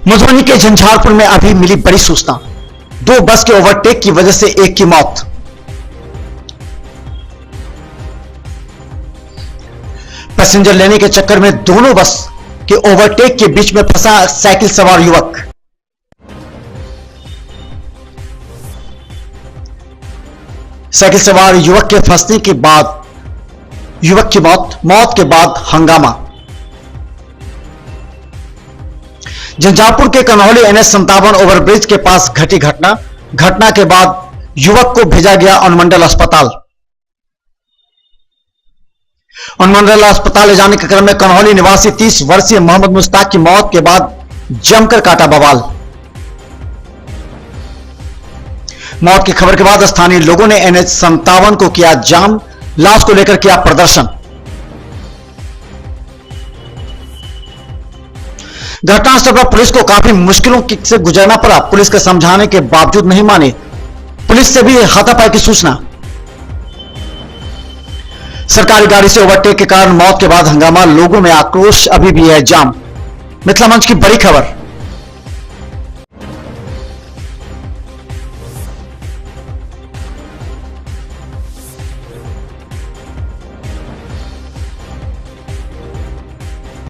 मधुबनी के झंझारपुर में अभी मिली बड़ी सूचना। दो बस के ओवरटेक की वजह से एक की मौत। पैसेंजर लेने के चक्कर में दोनों बस के ओवरटेक के बीच में फंसा साइकिल सवार युवक। साइकिल सवार युवक के फंसने के बाद युवक की मौत के बाद हंगामा। झंझारपुर के कन्हौली NH-57 ओवरब्रिज के पास घटी घटना के बाद युवक को भेजा गया अनुमंडल अस्पताल। अनुमंडल अस्पताल ले जाने के क्रम में कन्हौली निवासी 30 वर्षीय मोहम्मद मुश्ताक की मौत के बाद जमकर काटा बवाल। मौत की खबर के बाद स्थानीय लोगों ने NH-57 को किया जाम, लाश को लेकर किया प्रदर्शन। घटनास्थल पर पुलिस को काफी मुश्किलों से गुजरना पड़ा। पुलिस के समझाने के बावजूद नहीं माने। पुलिस से भी हाथापाई की सूचना। सरकारी गाड़ी से ओवरटेक के कारण मौत के बाद हंगामा, लोगों में आक्रोश अभी भी है जाम। मिथिला मंच की बड़ी खबर।